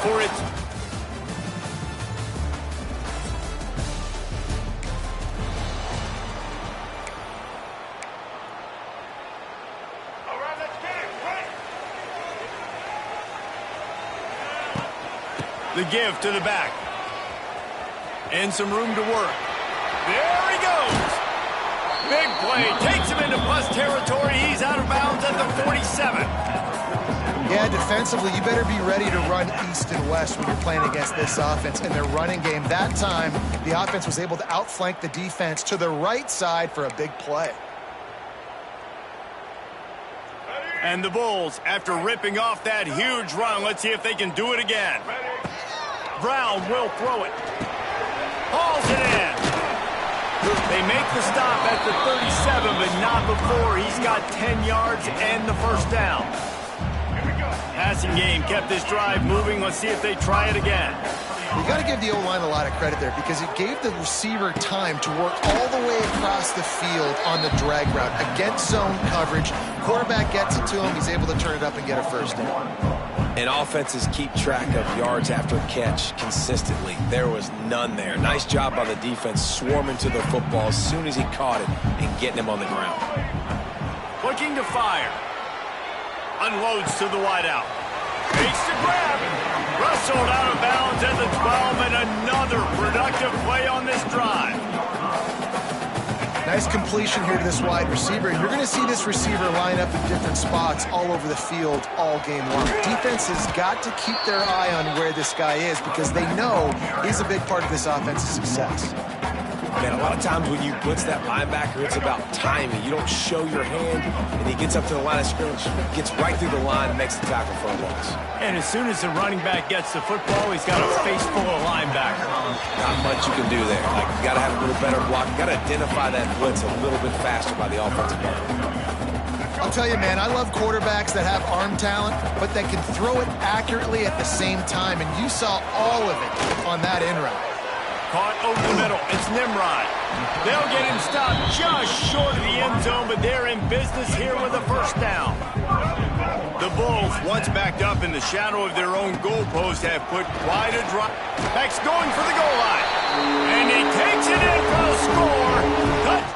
for it. The give to the back. And some room to work. There he goes. Big play. Takes him into plus territory. He's out of bounds at the 47. Yeah, defensively, you better be ready to run east and west when you're playing against this offense in their running game. That time, the offense was able to outflank the defense to the right side for a big play. And the Bulls, after ripping off that huge run, let's see if they can do it again. Brown will throw it. Hauls it in. They make the stop at the 37, but not before. He's got 10 yards and the first down. Passing game kept this drive moving. Let's see if they try it again. You got to give the O-line a lot of credit there because it gave the receiver time to work all the way across the field on the drag route against zone coverage. Quarterback gets it to him. He's able to turn it up and get a first down. And offenses keep track of yards after catch consistently. There was none there. Nice job by the defense swarming to the football as soon as he caught it and getting him on the ground. Looking to fire. Unloads to the wideout. Makes the grab. Wrestled out of bounds at the 12, and another productive play on this drive. Nice completion here to this wide receiver. You're going to see this receiver line up in different spots all over the field all game long. Defense has got to keep their eye on where this guy is because they know he's a big part of this offense's success. Man, a lot of times when you blitz that linebacker, it's about timing. You don't show your hand, and he gets up to the line of scrimmage, gets right through the line, and makes the tackle for a loss. And as soon as the running back gets the football, he's got a face full of linebacker. Not much you can do there. Like, you got to have a little better block. You got to identify that blitz a little bit faster by the offensive line. I'll tell you, man, I love quarterbacks that have arm talent, but that can throw it accurately at the same time, and you saw all of it on that in route. Caught over the middle. It's Nimrod. They'll get him stopped just short of the end zone, but they're in business here with a first down. The Bulls, once backed up in the shadow of their own goalpost, have put quite a drop. Beck's going for the goal line. And he takes it in for a score. Touch.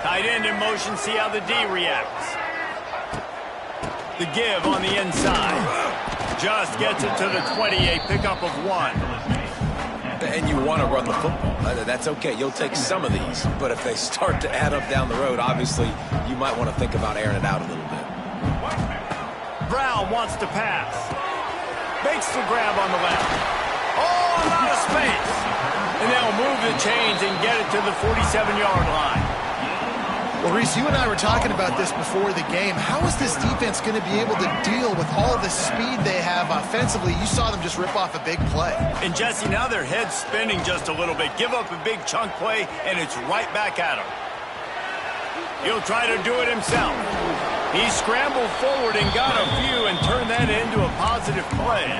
Tight end in motion, see how the D reacts. The give on the inside. Just gets it to the 28, pickup of 1. And you want to run the football. That's okay. You'll take some of these. But if they start to add up down the road, obviously, you might want to think about airing it out a little bit. Brown wants to pass. Makes the grab on the left. Oh, a lot of space. And they'll move the chains and get it to the 47-yard line. Well, Reese, you and I were talking about this before the game. How is this defense going to be able to deal with all the speed they have offensively? You saw them just rip off a big play. And, Jesse, now their head's spinning just a little bit. Give up a big chunk play, and it's right back at him. He'll try to do it himself. He scrambled forward and got a few and turned that into a positive play.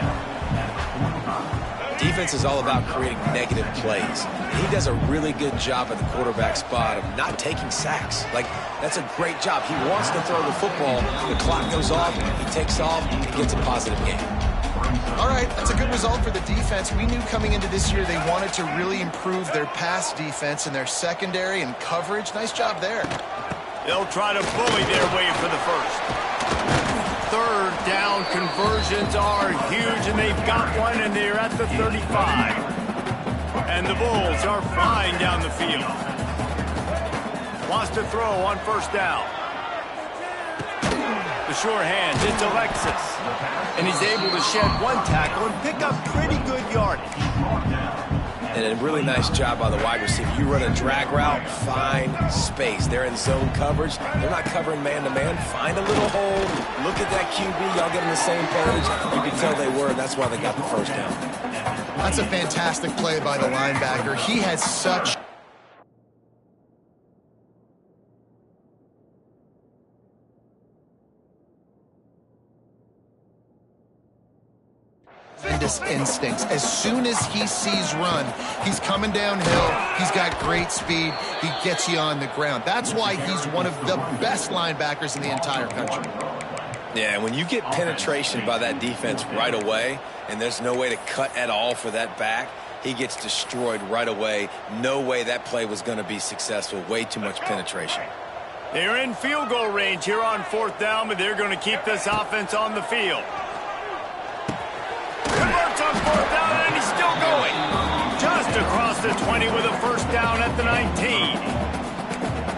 Defense is all about creating negative plays. He does a really good job at the quarterback spot of not taking sacks. Like, that's a great job. He wants to throw the football. The clock goes off. He takes off. He gets a positive game. All right, that's a good result for the defense. We knew coming into this year they wanted to really improve their pass defense and their secondary and coverage. Nice job there. They'll try to bully their way for the first. Third down conversions are huge, and they've got one, and they're at the 35. And the Bulls are flying down the field. Wants to throw on first down. The sure hands, it's Alexis. And he's able to shed one tackle and pick up pretty good yardage. And a really nice job by the wide receiver. You run a drag route, find space. They're in zone coverage. They're not covering man-to-man. Find a little hole. Look at that QB. Y'all get on the same page. You can tell they were, and that's why they got the first down. That's a fantastic play by the linebacker. He has such tremendous instincts. As soon as he sees run, he's coming downhill. He's got great speed. He gets you on the ground. That's why he's one of the best linebackers in the entire country. Yeah, when you get penetration by that defense right away, and there's no way to cut at all for that back, he gets destroyed right away. No way that play was going to be successful. Way too much penetration. They're in field goal range here on 4th down, but they're going to keep this offense on the field. Converts on 4th down, and he's still going. Just across the 20 with a first down at the 19.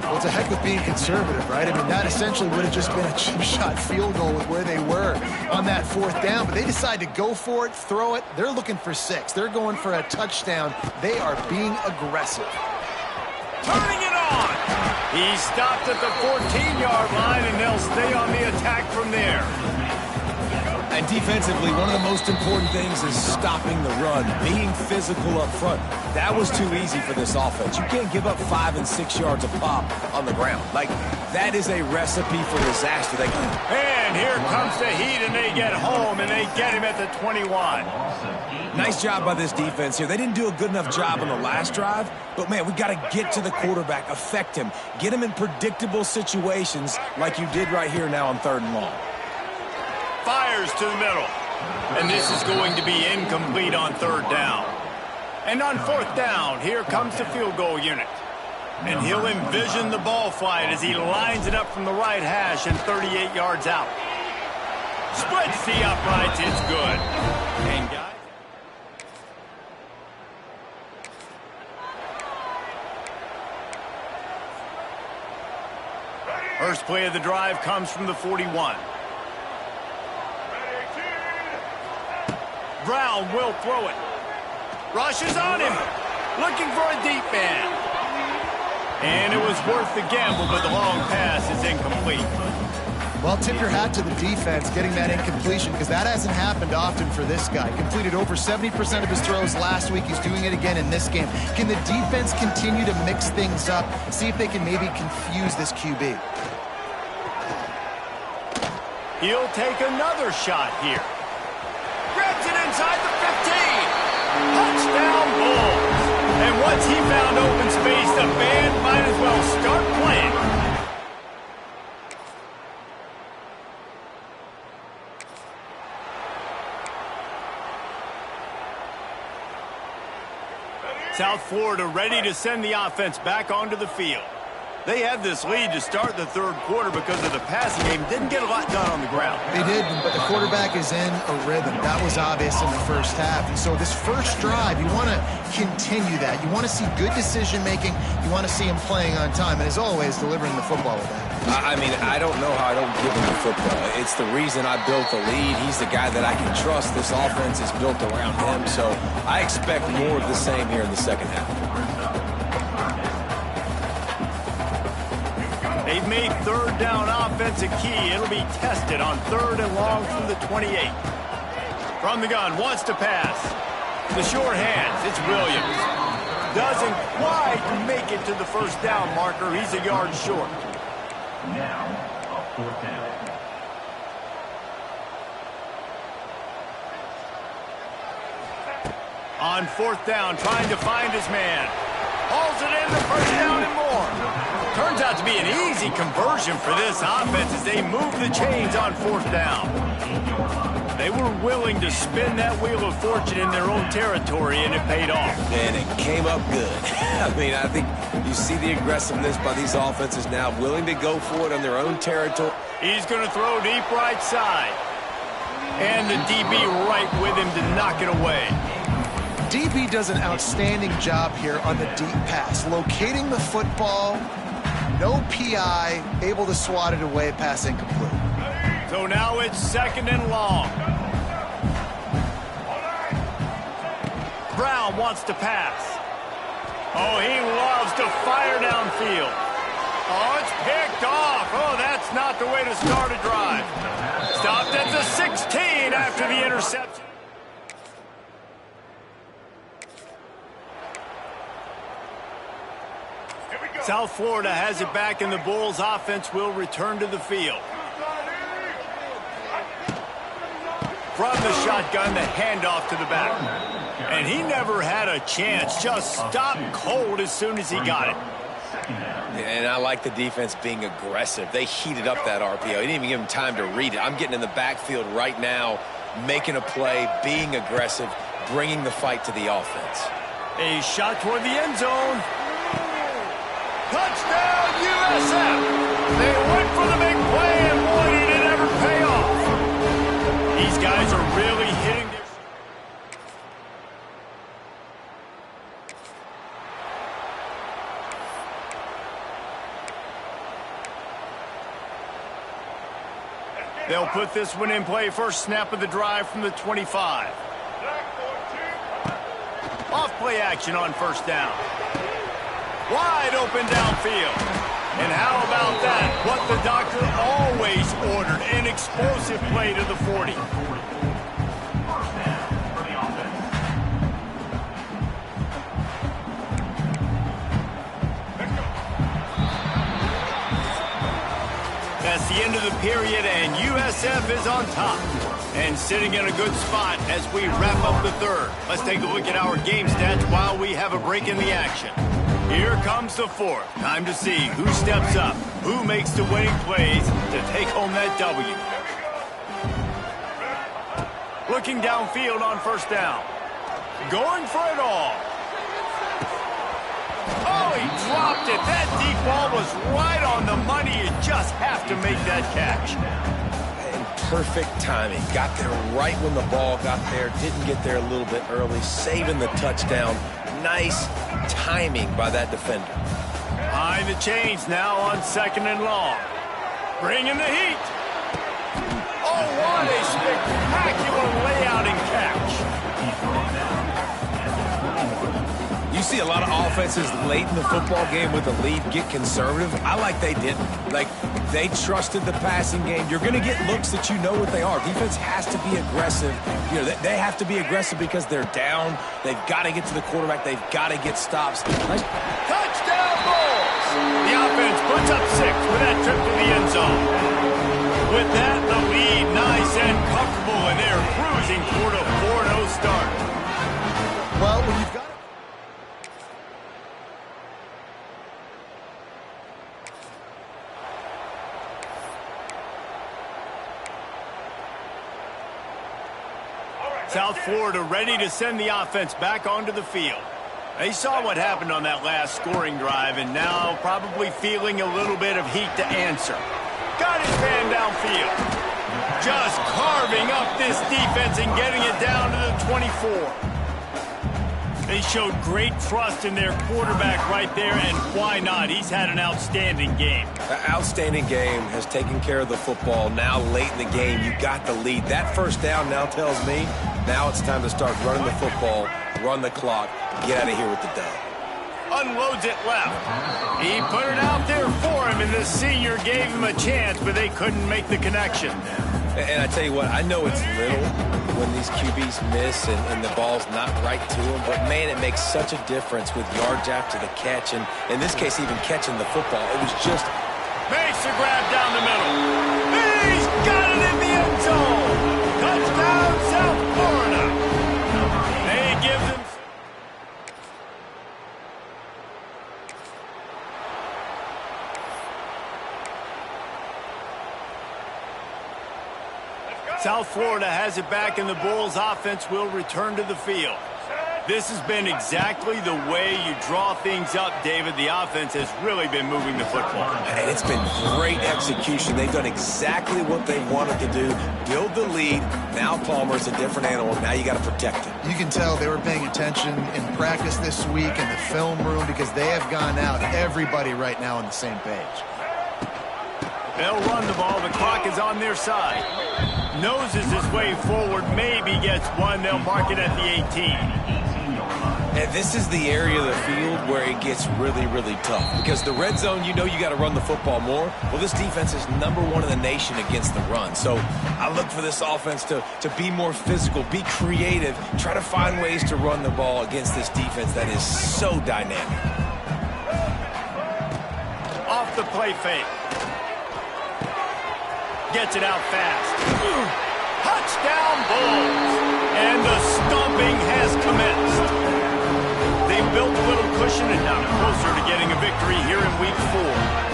Well, it's a heck of being conservative, right? I mean, that essentially would have just been a cheap shot field goal with where they were on that 4th down, but they decide to go for it, throw it. They're looking for 6. They're going for a touchdown. They are being aggressive. Turning it on. He stopped at the 14-yard line, and they'll stay on the attack from there. And defensively, one of the most important things is stopping the run, being physical up front. That was too easy for this offense. You can't give up 5 and 6 yards of pop on the ground. Like, that is a recipe for disaster. And here comes the heat, and they get home, and they get him at the 21. Nice job by this defense here. They didn't do a good enough job on the last drive, but, man, we got to get to the quarterback, affect him, get him in predictable situations like you did right here now on 3rd and long. Fires to the middle. And this is going to be incomplete on 3rd down. And on 4th down, here comes the field goal unit. And he'll envision the ball flight as he lines it up from the right hash and 38 yards out. Splits the uprights. It's good. And guys, first play of the drive comes from the 41. Brown will throw it. Rushes on him. Looking for a deep man. And it was worth the gamble, but the long pass is incomplete. Well, tip your hat to the defense getting that incompletion, because that hasn't happened often for this guy. Completed over 70% of his throws last week. He's doing it again in this game. Can the defense continue to mix things up? See if they can maybe confuse this QB. He'll take another shot here. Grabs it inside the 15. Touchdown Bulls. And once he found open space, the band might as well start playing. South Florida ready to send the offense back onto the field. They had this lead to start the 3rd quarter because of the passing game. Didn't get a lot done on the ground. They did, but the quarterback is in a rhythm. That was obvious in the first half. And so this first drive, you want to continue that. You want to see good decision-making. You want to see him playing on time. And as always, delivering the football with that. I mean, I don't know how I don't give him the football. It's the reason I built the lead. He's the guy that I can trust. This offense is built around him. So I expect more of the same here in the second half. They've made 3rd down offense a key. It'll be tested on 3rd and long from the 28. From the gun, wants to pass. The short hands, it's Williams. Doesn't quite make it to the first down marker. He's a yard short. Now, a 4th down. On 4th down, trying to find his man. Hauls it in, the first down and more. Turns out to be an easy conversion for this offense as they move the chains on 4th down. They were willing to spin that wheel of fortune in their own territory, and it paid off. And it came up good. I mean, I think you see the aggressiveness by these offenses now, willing to go for it on their own territory. He's going to throw deep right side. And the DB right with him to knock it away. DB does an outstanding job here on the deep pass. Locating the football, no PI, able to swat it away, pass incomplete. So now it's 2nd and long. Brown wants to pass. Oh, he loves to fire downfield. Oh, it's picked off. Oh, that's not the way to start a drive. Stopped at the 16 after the interception. South Florida has it back, and the Bulls offense will return to the field. from the shotgun, the handoff to the back. And he never had a chance, just stopped cold as soon as he got it. And I like the defense being aggressive. They heated up that RPO. He didn't even give him time to read it. I'm getting in the backfield right now, making a play, being aggressive, bringing the fight to the offense. A shot toward the end zone. Touchdown, USF! They went for the big play, and boy, did it ever pay off. These guys are really hitting their... They'll put this one in play. First snap of the drive from the 25. Off play action on first down. Wide open downfield. And how about that? What the doctor always ordered. An explosive play to the 40. That's the end of the period, and USF is on top. And sitting in a good spot as we wrap up the third. Let's take a look at our game stats while we have a break in the action. Here comes the fourth. Time to see who steps up, who makes the winning plays to take home that W. Looking downfield on first down. Going for it all. Oh, he dropped it. That deep ball was right on the money. You just have to make that catch. And perfect timing. Got there right when the ball got there. Didn't get there a little bit early. Saving the touchdown. Nice timing by that defender. Behind the chains now on second and long. Bringing the heat. Oh, what a spectacular layout and catch. You see a lot of offenses late in the football game with a lead get conservative. I like they didn't. Like, they trusted the passing game. You're going to get looks that you know what they are. Defense has to be aggressive. You know, they have to be aggressive because they're down. They've got to get to the quarterback. They've got to get stops. Nice. Touchdown Bulls! The offense puts up 6 with that trip to the end zone. With that, the lead nice and comfortable, and they're cruising toward a 4-0 start. Well, when you've got... South Florida ready to send the offense back onto the field. They saw what happened on that last scoring drive and now probably feeling a little bit of heat to answer. Got his man downfield. Just carving up this defense and getting it down to the 24. They showed great trust in their quarterback right there, and why not? He's had an outstanding game. An outstanding game, has taken care of the football. Now late in the game, you got the lead. That first down now tells me now it's time to start running the football, run the clock, get out of here with the dub. Unloads it left. He put it out there for him, and the senior gave him a chance, but they couldn't make the connection. And I tell you what, I know it's little when these QBs miss and the ball's not right to them, but man, it makes such a difference with yards after the catch, and in this case, even catching the football. It was just... Makes the grab down the middle. He's got it in the end zone. Touchdown, South Florida. They give them... South Florida has it back, and the Bulls offense will return to the field. This has been exactly the way you draw things up, David. The offense has really been moving the football. And it's been great execution. They've done exactly what they wanted to do. Build the lead. Now Palmer's a different animal. Now you got to protect him. You can tell they were paying attention in practice this week in the film room because they have gone out, everybody right now on the same page. They'll run the ball. The clock is on their side. Noses his way forward, maybe gets one. They'll mark it at the 18. And this is the area of the field where it gets really, really tough. Because the red zone, you know you got to run the football more. Well, this defense is #1 in the nation against the run. So I look for this offense to be more physical, be creative, try to find ways to run the ball against this defense that is so dynamic. Off the play fake. Gets it out fast. Touchdown Bulls! And the stomping has commenced. They've built a little cushion and now closer to getting a victory here in Week 4.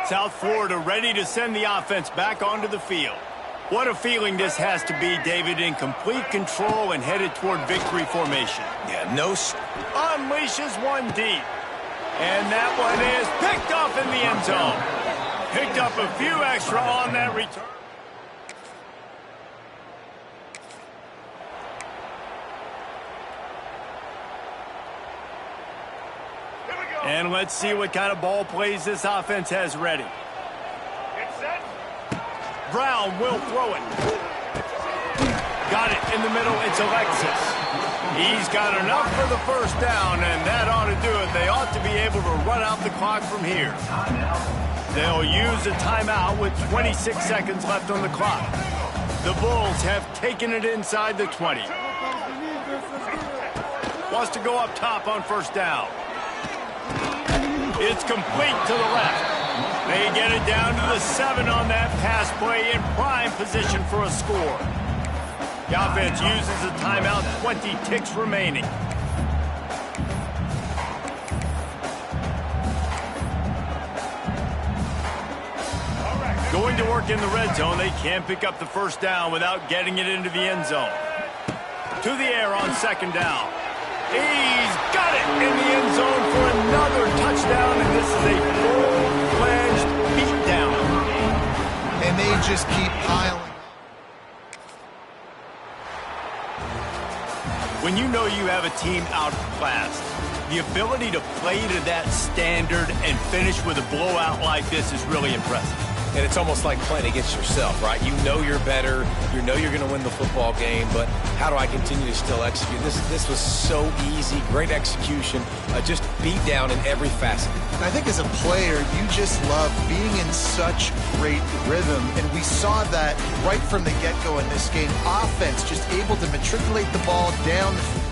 South Florida ready to send the offense back onto the field. What a feeling this has to be, David, in complete control and headed toward victory formation. Yeah, unleashes one deep. And that one is picked off in the end zone. Picked up a few extra on that return. And let's see what kind of ball plays this offense has ready. Brown will throw it. Got it in the middle. It's Alexis. He's got enough for the first down, and that ought to do it. They ought to be able to run out the clock from here. They'll use a timeout with 26 seconds left on the clock. The Bulls have taken it inside the 20. Wants to go up top on first down. It's complete to the left. They get it down to the 7 on that pass play in prime position for a score. The offense uses a timeout, 20 ticks remaining. Going to work in the red zone, they can't pick up the first down without getting it into the end zone. To the air on second down. He's got it in the end zone for another touchdown, and this is a full-fledged beatdown. And they just keep piling. When you know you have a team outclassed, the ability to play to that standard and finish with a blowout like this is really impressive. And it's almost like playing against yourself, right? You know you're better. You know you're going to win the football game, but how do I continue to still execute? This was so easy, great execution, just beat down in every facet. I think as a player, you just love being in such great rhythm, and we saw that right from the get-go in this game. Offense just able to matriculate the ball down the